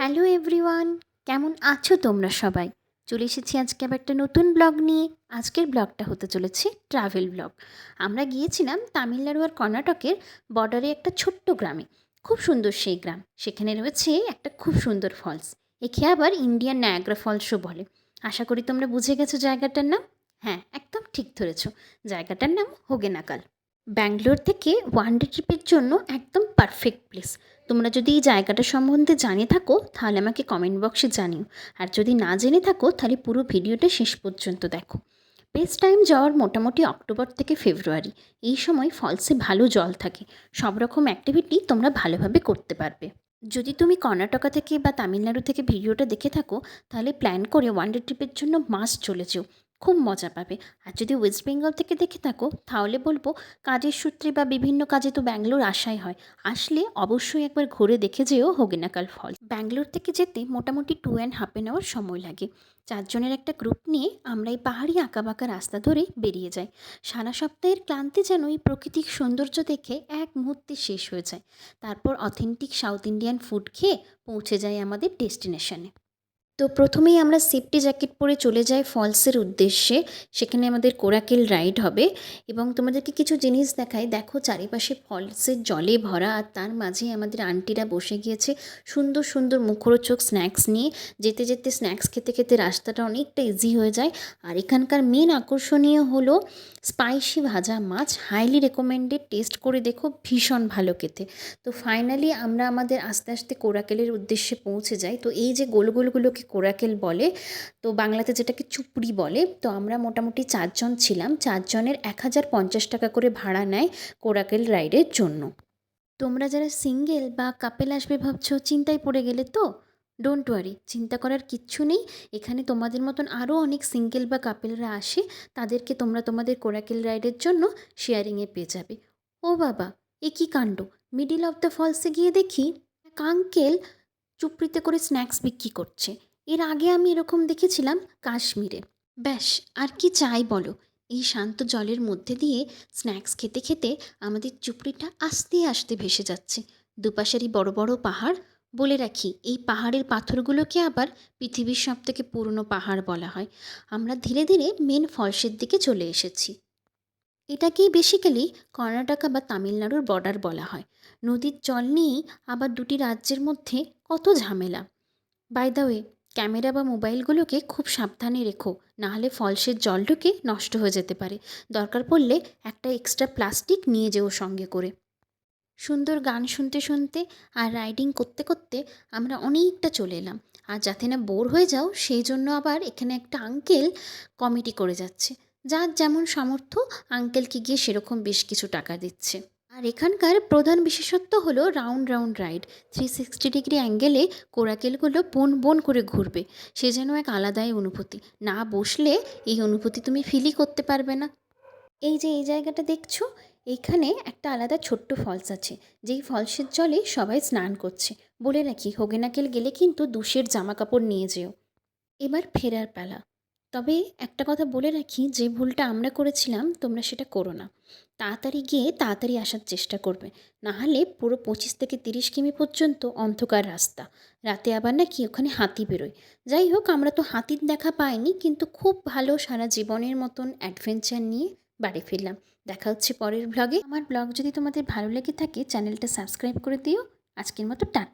Hello everyone, কেমন আছো তোমরা সবাই? চলে এসেছি আজকে আবার একটা নতুন ব্লগ নিয়ে। আজকের ব্লগটা হতে চলেছে ট্রাভেল ব্লগ। আমরা গিয়েছিলাম তামিলনাড়ু আর কর্ণাটকের বর্ডারে একটা ছোট্ট গ্রামে। খুব সুন্দর সেই গ্রাম। সেখানে রয়েছে একটা খুব সুন্দর ফলস। একে আবার ইন্ডিয়ান নায়াগ্রা ফলসও বলে। আশা করি তোমরা বুঝে গেছো জায়গাটার নাম। হ্যাঁ, একদম ঠিক ধরেছো। জায়গাটার নাম হোগেনাকাল। ব্যাঙ্গালোর থেকে ওয়ান ডে ট্রিপের জন্য একদম পারফেক্ট প্লেস। তোমরা যদি এই জায়গাটা সম্বন্ধে জানে থাকো তাহলে আমাকে কমেন্ট বক্সে জানিও। আর যদি না জেনে থাকো তাহলে পুরো ভিডিওটা শেষ পর্যন্ত দেখো। বেস্ট টাইম যাওয়ার মোটামুটি অক্টোবর থেকে ফেব্রুয়ারি। এই সময় ফলসে ভালো জল থাকে। সব রকম অ্যাক্টিভিটি তোমরা ভালোভাবে করতে পারবে। যদি তুমি কর্ণাটকা থেকে বা তামিলনাড়ু থেকে ভিডিওটা দেখে থাকো তাহলে প্ল্যান করে ওয়ান ডে ট্রিপের জন্য মাস্ট চলে যেও। খুব মজা পাবে। আর যদি ওয়েস্ট বেঙ্গল থেকে দেখে থাকো তাহলে বলবো কাজের সূত্রে বা বিভিন্ন কাজে তো ব্যাঙ্গালোর আসাই হয়। আসলে অবশ্যই একবার ঘুরে দেখে যেও হোগেনাকাল ফল। ব্যাঙ্গালোর থেকে যেতে মোটামুটি 2.5 আওয়ার সময় লাগে। 4 জনের একটা গ্রুপ নিয়ে আমরা এই পাহাড়ি আঁকাবাঁকা রাস্তা ধরে বেরিয়ে যাই। সারা সপ্তাহের ক্লান্তি যেন এই প্রাকৃতিক সৌন্দর্য দেখে এক মুহূর্তে শেষ হয়ে যায়। তারপর অথেন্টিক সাউথ ইন্ডিয়ান ফুড খেয়ে পৌঁছে যাই আমাদের ডেস্টিনেশনে। তো প্রথমেই আমরা সেফটি জ্যাকেট পরে চলে যাই ফলসের উদ্দেশ্যে। সেখানে আমাদের কোরাকেল রাইড হবে এবং তোমাদেরকে কিছু জিনিস দেখাই। দেখো চারিপাশে ফলসের জলে ভরা, আর তার মাঝে আমাদের আন্টিরা বসে গিয়েছে সুন্দর সুন্দর মুখরোচক স্ন্যাক্স নিয়ে। যেতে যেতে স্ন্যাক্স খেতে খেতে রাস্তাটা অনেকটা ইজি হয়ে যায়। আর এখানকার মেন আকর্ষণীয় হলো স্পাইসি ভাজা মাছ। হাইলি রেকমেন্ডেড, টেস্ট করে দেখো, ভীষণ ভালো খেতে। তো ফাইনালি আমরা আমাদের আস্তে আস্তে কোরাকেলের উদ্দেশ্যে পৌঁছে যাই। তো এই যে গোলগুলোকে কোরাকেল বলে, তো বাংলাতে যেটাকে চুপড়ি বলে। তো আমরা মোটামুটি 4 জন ছিলাম। 4 জনের 1050 টাকা করে ভাড়া নেয় কোরাকেল রাইডের জন্য। তোমরা যারা সিঙ্গেল বা কাপেল আসবে ভাবছো, চিন্তায় পড়ে গেলে তো ডোন্ট ওয়ারি, চিন্তা করার কিচ্ছু নেই। এখানে তোমাদের মতন আরও অনেক সিঙ্গেল বা কাপেলরা আসে। তাদেরকে তোমরা তোমাদের কোরাকেল রাইডের জন্য শেয়ারিংয়ে পেয়ে যাবে। ও বাবা, এ কী কাণ্ড! মিডিল অফ দ্য ফলসে গিয়ে দেখি এক আঙ্কেল চুপড়িতে করে স্ন্যাক্স বিক্রি করছে। এর আগে আমি এরকম দেখেছিলাম কাশ্মীরে। ব্যাস, আর কি চাই বলো! এই শান্ত জলের মধ্যে দিয়ে স্ন্যাক্স খেতে খেতে আমাদের চুপড়িটা আস্তে আস্তে ভেসে যাচ্ছে। দুপাশেরই বড় বড় পাহাড়। বলে রাখি, এই পাহাড়ের পাথরগুলোকে আবার পৃথিবীর সবথেকে পুরনো পাহাড় বলা হয়। আমরা ধীরে ধীরে মেন ফলসের দিকে চলে এসেছি। এটাকেই বেসিক্যালি কর্ণাটকা বা তামিলনাড়ুর বর্ডার বলা হয়। নদীর জল নিয়েই আবার দুটি রাজ্যের মধ্যে কত ঝামেলা। বাই দ্য ওয়ে, ক্যামেরা বা মোবাইলগুলোকে খুব সাবধানে রেখো, নাহলে ফলসের জল ঢুকে নষ্ট হয়ে যেতে পারে। দরকার পড়লে একটা এক্সট্রা প্লাস্টিক নিয়ে যেও সঙ্গে করে। সুন্দর গান শুনতে শুনতে আর রাইডিং করতে করতে আমরা অনেকটা চলে এলাম। আর যাতে না বোর হয়ে যাও সেই জন্য আবার এখানে একটা আঙ্কেল কমিটি করে যাচ্ছে। যার যেমন সামর্থ্য আঙ্কেলকে গিয়ে সেরকম বেশ কিছু টাকা দিচ্ছে। আর এখানকার প্রধান বিশেষত্ব হলো রাউন্ড রাউন্ড রাইড। 360 ডিগ্রি অ্যাঙ্গেলে কোরাকেলগুলো বন বন করে ঘুরবে। সে যেন এক আলাদাই অনুভূতি। না বসলে এই অনুভূতি তুমি ফিলই করতে পারবে না। এই যে এই জায়গাটা দেখছো, এইখানে একটা আলাদা ছোট্ট ফলস আছে। যেই ফলসের জলে সবাই স্নান করছে। বলে রাখি, হোগেনাকেল গেলে কিন্তু 2 সেট জামা কাপড় নিয়ে যেও। এবার ফেরার পালা। তবে একটা কথা বলে রাখি, যে ভুলটা আমরা করেছিলাম তোমরা সেটা করো না। তাড়াতাড়ি গিয়ে তাড়াতাড়ি আসার চেষ্টা করবে। নাহলে পুরো 25 থেকে 30 কিমি পর্যন্ত অন্ধকার রাস্তা। রাতে আবার নাকি ওখানে হাতি বেরোয়। যাই হোক, আমরা তো হাতির দেখা পাইনি, কিন্তু খুব ভালো সারা জীবনের মতন অ্যাডভেঞ্চার নিয়ে বাড়ি ফিরলাম। দেখা হচ্ছে পরের ব্লগে। আমার ব্লগ যদি তোমাদের ভালো লেগে থাকে চ্যানেলটা সাবস্ক্রাইব করে দিও। আজকের মতো টাটা।